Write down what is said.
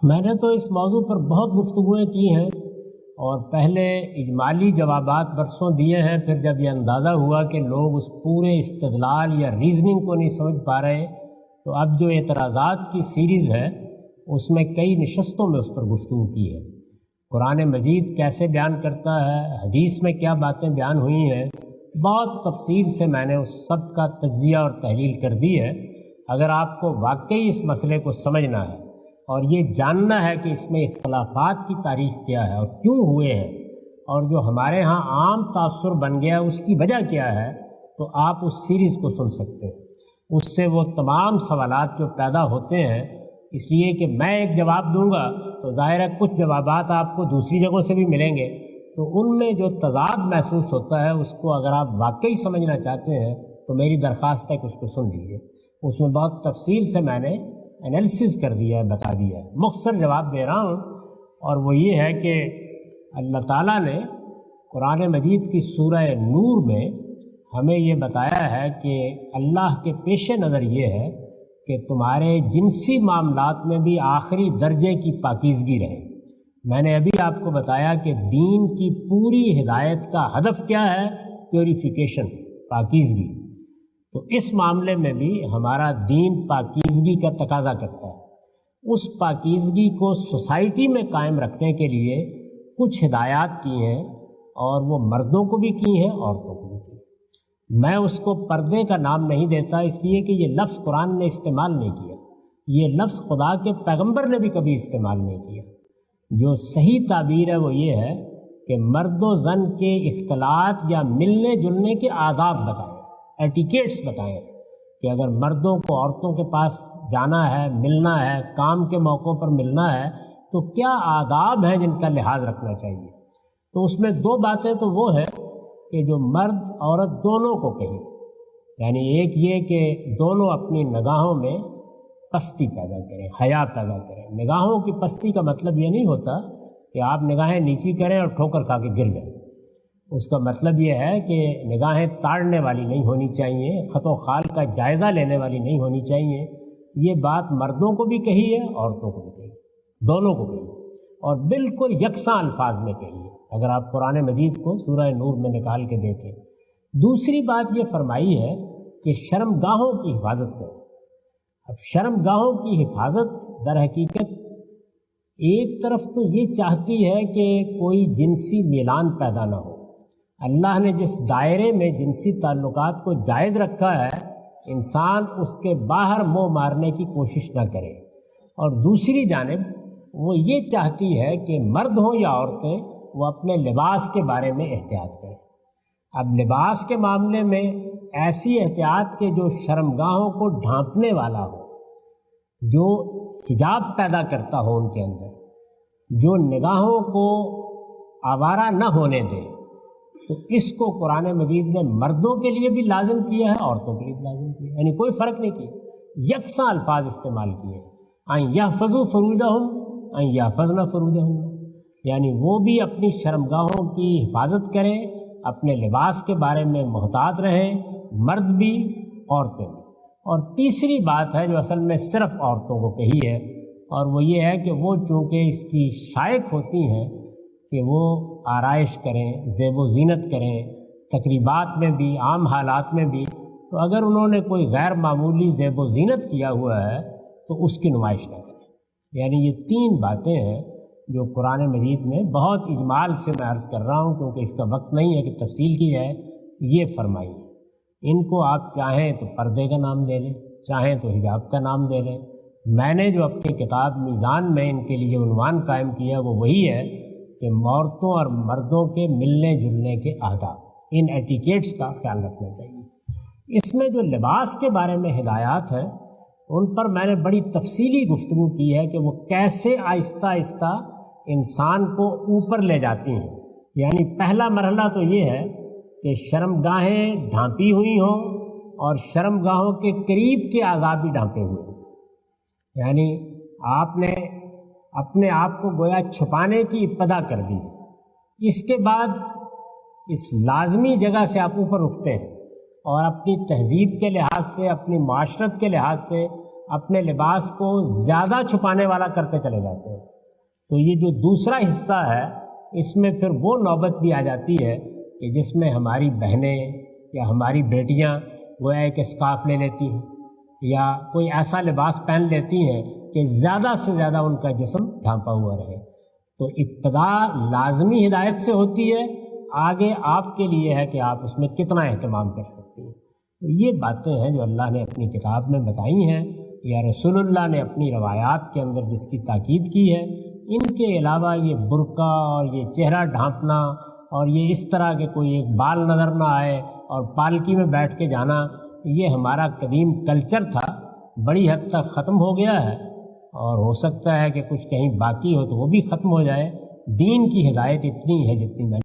میں نے تو اس موضوع پر بہت گفتگویں کی ہیں اور پہلے اجمالی جوابات برسوں دیے ہیں، پھر جب یہ اندازہ ہوا کہ لوگ اس پورے استدلال یا ریزننگ کو نہیں سمجھ پا رہے تو اب جو اعتراضات کی سیریز ہے اس میں کئی نشستوں میں اس پر گفتگو کی ہے۔ قرآن مجید کیسے بیان کرتا ہے، حدیث میں کیا باتیں بیان ہوئی ہیں، بہت تفصیل سے میں نے اس سب کا تجزیہ اور تحلیل کر دی ہے۔ اگر آپ کو واقعی اس مسئلے کو سمجھنا ہے اور یہ جاننا ہے کہ اس میں اختلافات کی تاریخ کیا ہے اور کیوں ہوئے ہیں، اور جو ہمارے ہاں عام تاثر بن گیا اس کی وجہ کیا ہے، تو آپ اس سیریز کو سن سکتے ہیں۔ اس سے وہ تمام سوالات جو پیدا ہوتے ہیں، اس لیے کہ میں ایک جواب دوں گا تو ظاہر ہے کچھ جوابات آپ کو دوسری جگہوں سے بھی ملیں گے، تو ان میں جو تضاد محسوس ہوتا ہے اس کو اگر آپ واقعی سمجھنا چاہتے ہیں تو میری درخواست ہے کہ اس کو سن لیجیے۔ اس میں بہت تفصیل سے میں نے انالیسز کر دیا ہے، بتا دیا ہے۔ مختصر جواب دے رہا ہوں، اور وہ یہ ہے کہ اللہ تعالیٰ نے قرآن مجید کی سورہ نور میں ہمیں یہ بتایا ہے کہ اللہ کے پیش نظر یہ ہے کہ تمہارے جنسی معاملات میں بھی آخری درجے کی پاکیزگی رہے۔ میں نے ابھی آپ کو بتایا کہ دین کی پوری ہدایت کا ہدف کیا ہے، پیوریفیکیشن، پاکیزگی۔ تو اس معاملے میں بھی ہمارا دین پاکیزگی کا تقاضا کرتا ہے۔ اس پاکیزگی کو سوسائٹی میں قائم رکھنے کے لیے کچھ ہدایات کی ہیں، اور وہ مردوں کو بھی کی ہیں، عورتوں کو بھی کی ہیں۔ میں اس کو پردے کا نام نہیں دیتا، اس لیے کہ یہ لفظ قرآن نے استعمال نہیں کیا، یہ لفظ خدا کے پیغمبر نے بھی کبھی استعمال نہیں کیا۔ جو صحیح تعبیر ہے وہ یہ ہے کہ مرد و زن کے اختلاط یا ملنے جلنے کے آداب بتائیں، ایٹیکیٹس بتائیں، کہ اگر مردوں کو عورتوں کے پاس جانا ہے، ملنا ہے، کام کے موقعوں پر ملنا ہے، تو کیا آداب ہیں جن کا لحاظ رکھنا چاہیے۔ تو اس میں دو باتیں تو وہ ہے کہ جو مرد عورت دونوں کو کہیں، یعنی ایک یہ کہ دونوں اپنی نگاہوں میں پستی پیدا کریں، حیا پیدا کریں۔ نگاہوں کی پستی کا مطلب یہ نہیں ہوتا کہ آپ نگاہیں نیچی کریں اور ٹھوکر کھا کے گر جائیں۔ اس کا مطلب یہ ہے کہ نگاہیں تاڑنے والی نہیں ہونی چاہیے، خط و خال کا جائزہ لینے والی نہیں ہونی چاہیے۔ یہ بات مردوں کو بھی کہی ہے، عورتوں کو بھی کہی ہے، دونوں کو کہی ہے، اور بالکل یکساں الفاظ میں کہی ہے اگر آپ قرآن مجید کو سورہ نور میں نکال کے دیکھیں۔ دوسری بات یہ فرمائی ہے کہ شرمگاہوں کی حفاظت کریں۔ اب شرمگاہوں کی حفاظت در حقیقت ایک طرف تو یہ چاہتی ہے کہ کوئی جنسی میلان پیدا نہ ہو۔ اللہ نے جس دائرے میں جنسی تعلقات کو جائز رکھا ہے، انسان اس کے باہر منہ مارنے کی کوشش نہ کرے۔ اور دوسری جانب وہ یہ چاہتی ہے کہ مرد ہوں یا عورتیں، وہ اپنے لباس کے بارے میں احتیاط کریں۔ اب لباس کے معاملے میں ایسی احتیاط کہ جو شرمگاہوں کو ڈھانپنے والا ہو، جو حجاب پیدا کرتا ہو ان کے اندر، جو نگاہوں کو آوارہ نہ ہونے دے، تو اس کو قرآن مجید نے مردوں کے لیے بھی لازم کیا ہے، عورتوں کے لیے بھی لازم کیا ہے، یعنی کوئی فرق نہیں کیا، یکساں الفاظ استعمال کیے ہیں۔ ان یحفظوا فروجہم ان یحفظن فروجہن، یعنی وہ بھی اپنی شرمگاہوں کی حفاظت کریں، اپنے لباس کے بارے میں محتاط رہیں، مرد بھی عورتیں بھی۔ اور تیسری بات ہے جو اصل میں صرف عورتوں کو کہی ہے، اور وہ یہ ہے کہ وہ چونکہ اس کی شائق ہوتی ہیں کہ وہ آرائش کریں، زیب و زینت کریں، تقریبات میں بھی، عام حالات میں بھی، تو اگر انہوں نے کوئی غیر معمولی زیب و زینت کیا ہوا ہے تو اس کی نمائش نہ کریں۔ یعنی یہ تین باتیں ہیں جو قرآن مجید میں بہت اجمال سے میں عرض کر رہا ہوں کیونکہ اس کا وقت نہیں ہے کہ تفصیل کی جائے، یہ فرمائی ہے۔ ان کو آپ چاہیں تو پردے کا نام دے لیں، چاہیں تو حجاب کا نام دے لیں۔ میں نے جو اپنی کتاب میزان میں ان کے لیے عنوان قائم کیا وہ وہی ہے کہ عورتوں اور مردوں کے ملنے جلنے کے آداب، ان ایٹیکیٹس کا خیال رکھنا چاہیے۔ اس میں جو لباس کے بارے میں ہدایات ہیں ان پر میں نے بڑی تفصیلی گفتگو کی ہے کہ وہ کیسے آہستہ آہستہ انسان کو اوپر لے جاتی ہیں۔ یعنی پہلا مرحلہ تو یہ ہے کہ شرمگاہیں ڈھانپی ہوئی ہوں اور شرمگاہوں کے قریب کے اعضاء بھی ڈھانپے ہوئے ہوں، یعنی آپ نے اپنے آپ کو گویا چھپانے کی ابتدا کر دی۔ اس کے بعد اس لازمی جگہ سے آپ اوپر اٹھتے ہیں اور اپنی تہذیب کے لحاظ سے، اپنی معاشرت کے لحاظ سے، اپنے لباس کو زیادہ چھپانے والا کرتے چلے جاتے ہیں۔ تو یہ جو دوسرا حصہ ہے اس میں پھر وہ نوبت بھی آ جاتی ہے کہ جس میں ہماری بہنیں یا ہماری بیٹیاں گویا ایک اسکارف لے لیتی ہیں یا کوئی ایسا لباس پہن لیتی ہیں کہ زیادہ سے زیادہ ان کا جسم ڈھانپا ہوا رہے۔ تو ابتدا لازمی ہدایت سے ہوتی ہے، آگے آپ کے لیے ہے کہ آپ اس میں کتنا اہتمام کر سکتی ہیں۔ تو یہ باتیں ہیں جو اللہ نے اپنی کتاب میں بتائی ہیں یا رسول اللہ نے اپنی روایات کے اندر جس کی تاکید کی ہے۔ ان کے علاوہ یہ برقع اور یہ چہرہ ڈھانپنا اور یہ اس طرح کے کوئی ایک بال نظر نہ آئے اور پالکی میں بیٹھ کے جانا، یہ ہمارا قدیم کلچر تھا، بڑی حد تک ختم ہو گیا ہے، اور ہو سکتا ہے کہ کچھ کہیں باقی ہو تو وہ بھی ختم ہو جائے۔ دین کی ہدایت اتنی ہے جتنی میں